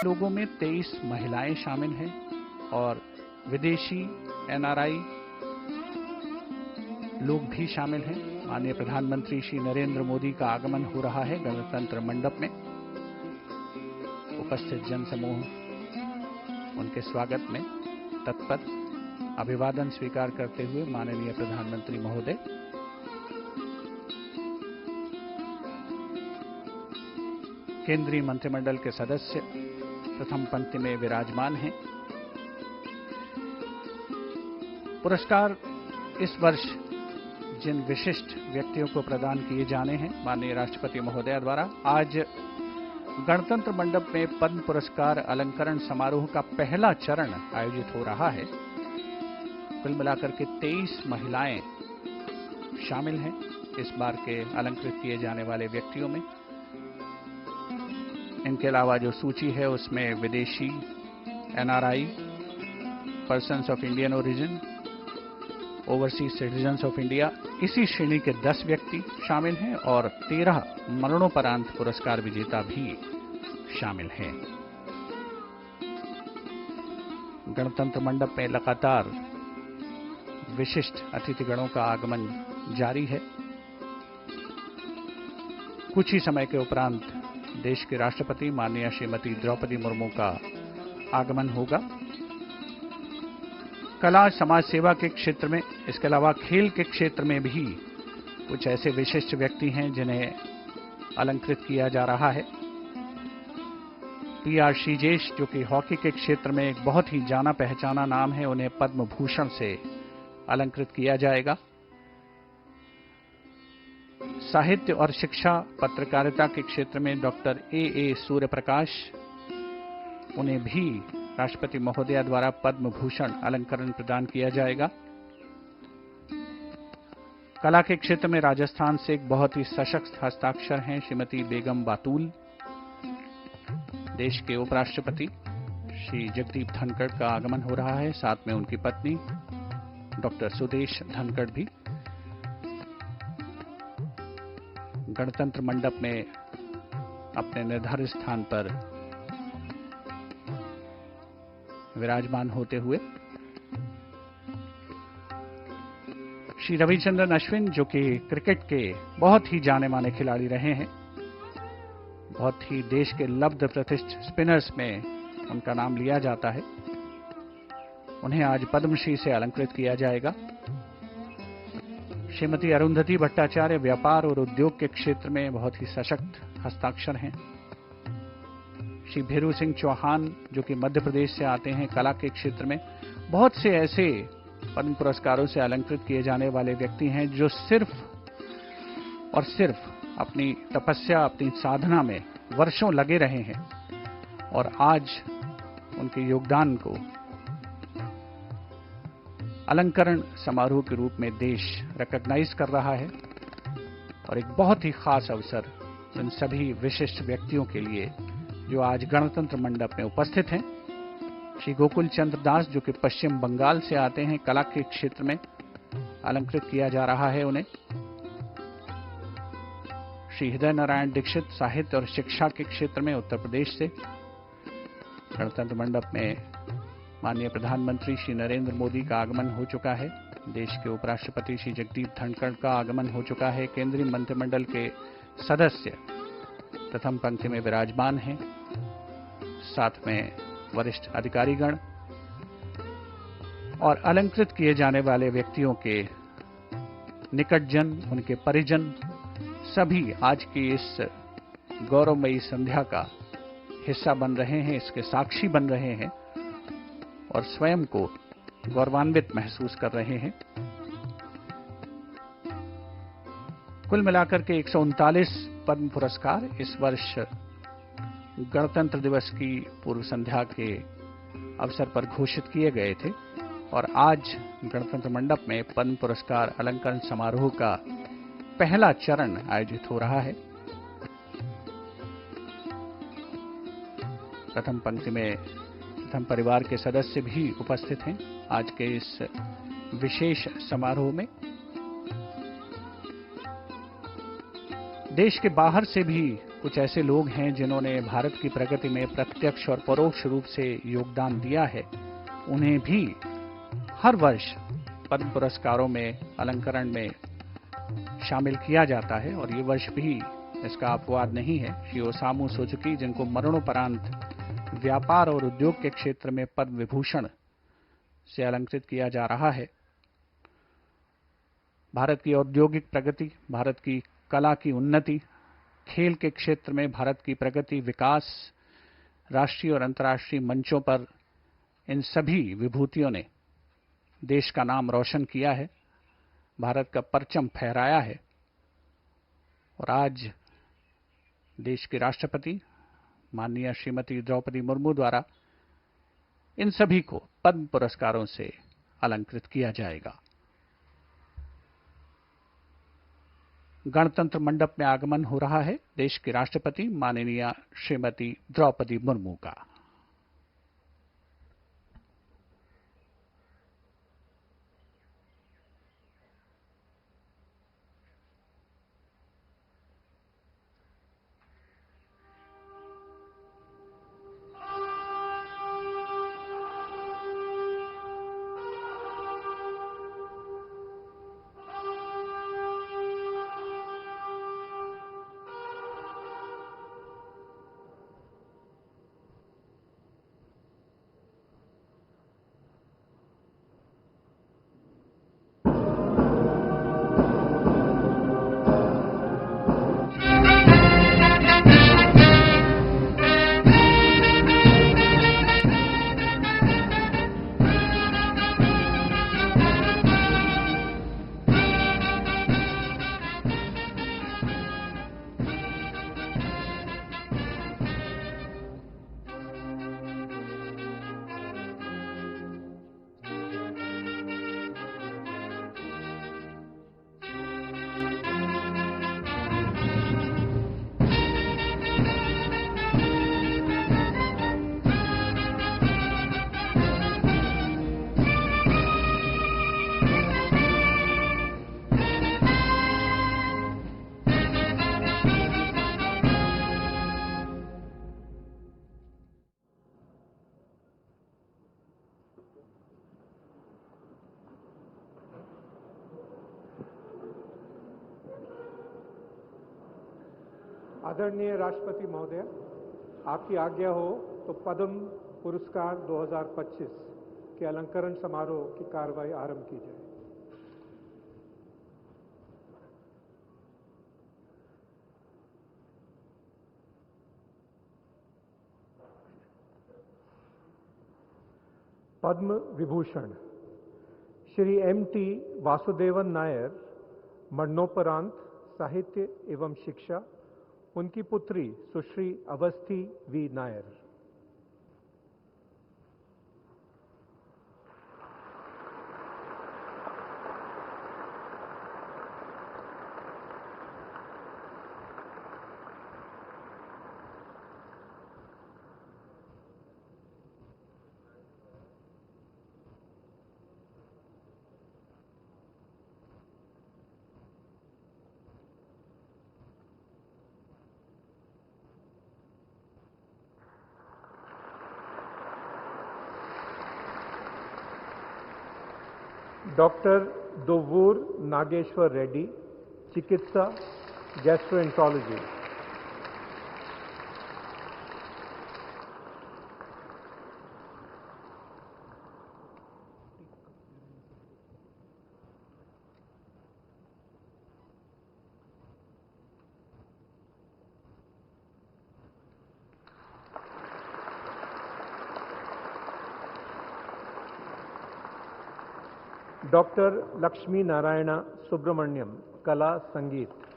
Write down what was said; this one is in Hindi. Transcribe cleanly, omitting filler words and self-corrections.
लोगों में 23 महिलाएं शामिल हैं और विदेशी एनआरआई लोग भी शामिल हैं। माननीय प्रधानमंत्री श्री नरेंद्र मोदी का आगमन हो रहा है गणतंत्र मंडप में। उपस्थित जनसमूह उनके स्वागत में तत्पर, अभिवादन स्वीकार करते हुए माननीय प्रधानमंत्री महोदय केंद्रीय मंत्रिमंडल के सदस्य प्रथम पंक्ति में विराजमान हैं। पुरस्कार इस वर्ष जिन विशिष्ट व्यक्तियों को प्रदान किए जाने हैं माननीय राष्ट्रपति महोदय द्वारा, आज गणतंत्र मंडप में पद्म पुरस्कार अलंकरण समारोह का पहला चरण आयोजित हो रहा है। कुल मिलाकर के 23 महिलाएं शामिल हैं इस बार के अलंकृत किए जाने वाले व्यक्तियों में। इनके अलावा जो सूची है उसमें विदेशी NRI, persons of Indian origin, overseas citizens of India, इसी श्रेणी के 10 व्यक्ति शामिल हैं और 13 मरणोपरांत पुरस्कार विजेता भी शामिल हैं। गणतंत्र मंडप में लगातार विशिष्ट अतिथिगणों का आगमन जारी है। कुछ ही समय के उपरांत देश के राष्ट्रपति माननीय श्रीमती द्रौपदी मुर्मू का आगमन होगा। कला समाज सेवा के क्षेत्र में, इसके अलावा खेल के क्षेत्र में भी कुछ ऐसे विशिष्ट व्यक्ति हैं जिन्हें अलंकृत किया जा रहा है। पीआर श्रीजेश, जो कि हॉकी के क्षेत्र में एक बहुत ही जाना पहचाना नाम है, उन्हें पद्म भूषण से अलंकृत किया जाएगा। साहित्य और शिक्षा पत्रकारिता के क्षेत्र में डॉक्टर ए सूर्यप्रकाश, उन्हें भी राष्ट्रपति महोदया द्वारा पद्म भूषण अलंकरण प्रदान किया जाएगा। कला के क्षेत्र में राजस्थान से एक बहुत ही सशक्त हस्ताक्षर हैं श्रीमती बेगम बातुल। देश के उपराष्ट्रपति श्री जगदीप धनखड़ का आगमन हो रहा है, साथ में उनकी पत्नी डॉक्टर सुदेश धनखड़ भी गणतंत्र मंडप में अपने निर्धारित स्थान पर विराजमान होते हुए। श्री रविचंद्रन अश्विन, जो कि क्रिकेट के बहुत ही जाने माने खिलाड़ी रहे हैं, बहुत ही देश के लब्ध प्रतिष्ठित स्पिनर्स में उनका नाम लिया जाता है, उन्हें आज पद्मश्री से अलंकृत किया जाएगा। श्रीमती अरुंधति भट्टाचार्य व्यापार और उद्योग के क्षेत्र में बहुत ही सशक्त हस्ताक्षर हैं। श्री भीरू सिंह चौहान, जो कि मध्य प्रदेश से आते हैं, कला के क्षेत्र में बहुत से ऐसे पद्म पुरस्कारों से अलंकृत किए जाने वाले व्यक्ति हैं जो सिर्फ और सिर्फ अपनी तपस्या, अपनी साधना में वर्षों लगे रहे हैं और आज उनके योगदान को अलंकरण समारोह के रूप में देश रिकॉग्नाइज कर रहा है। और एक बहुत ही खास अवसर उन सभी विशिष्ट व्यक्तियों के लिए जो आज गणतंत्र मंडप में उपस्थित हैं। श्री गोकुल चंद्र दास, जो कि पश्चिम बंगाल से आते हैं, कला के क्षेत्र में अलंकृत किया जा रहा है उन्हें। श्री हृदय नारायण दीक्षित, साहित्य और शिक्षा के क्षेत्र में उत्तर प्रदेश से। गणतंत्र मंडप में माननीय प्रधानमंत्री श्री नरेंद्र मोदी का आगमन हो चुका है। देश के उपराष्ट्रपति श्री जगदीप धनखड़ का आगमन हो चुका है। केंद्रीय मंत्रिमंडल के सदस्य प्रथम पंक्ति में विराजमान हैं, साथ में वरिष्ठ अधिकारीगण और अलंकृत किए जाने वाले व्यक्तियों के निकटजन, उनके परिजन, सभी आज की इस गौरवमयी संध्या का हिस्सा बन रहे हैं, इसके साक्षी बन रहे हैं और स्वयं को गौरवान्वित महसूस कर रहे हैं। कुल मिलाकर के 139 पद्म पुरस्कार इस वर्ष गणतंत्र दिवस की पूर्व संध्या के अवसर पर घोषित किए गए थे और आज गणतंत्र मंडप में पद्म पुरस्कार अलंकरण समारोह का पहला चरण आयोजित हो रहा है। प्रथम पंक्ति में प्रथम परिवार के सदस्य भी उपस्थित हैं आज के इस विशेष समारोह में। देश के बाहर से भी कुछ ऐसे लोग हैं जिन्होंने भारत की प्रगति में प्रत्यक्ष और परोक्ष रूप से योगदान दिया है, उन्हें भी हर वर्ष पद्म पुरस्कारों में अलंकरण में शामिल किया जाता है और ये वर्ष भी इसका अपवाद नहीं है। श्री ओसामू सुजुकी, जिनको मरणोपरांत व्यापार और उद्योग के क्षेत्र में पद्म विभूषण से अलंकृत किया जा रहा है, भारत की औद्योगिक प्रगति, भारत की कला की उन्नति, खेल के क्षेत्र में भारत की प्रगति, विकास, राष्ट्रीय और अंतर्राष्ट्रीय मंचों पर इन सभी विभूतियों ने देश का नाम रोशन किया है, भारत का परचम फहराया है। और आज देश के राष्ट्रपति माननीय श्रीमती द्रौपदी मुर्मू द्वारा इन सभी को पद्म पुरस्कारों से अलंकृत किया जाएगा। गणतंत्र मंडप में आगमन हो रहा है देश के राष्ट्रपति माननीय श्रीमती द्रौपदी मुर्मू का। आदरणीय राष्ट्रपति महोदय, आपकी आज्ञा हो तो पद्म पुरस्कार 2025 के अलंकरण समारोह की कार्रवाई आरंभ की जाए। पद्म विभूषण श्री M.T. वासुदेवन नायर, मरणोपरांत साहित्य एवं शिक्षा, उनकी पुत्री सुश्री अवस्थी वी नायर। डॉक्टर दोवूर नागेश्वर रेड्डी, चिकित्सा, गैस्ट्रोएंट्रोलॉजी। डॉक्टर लक्ष्मी नारायण सुब्रमण्यम, कला संगीत।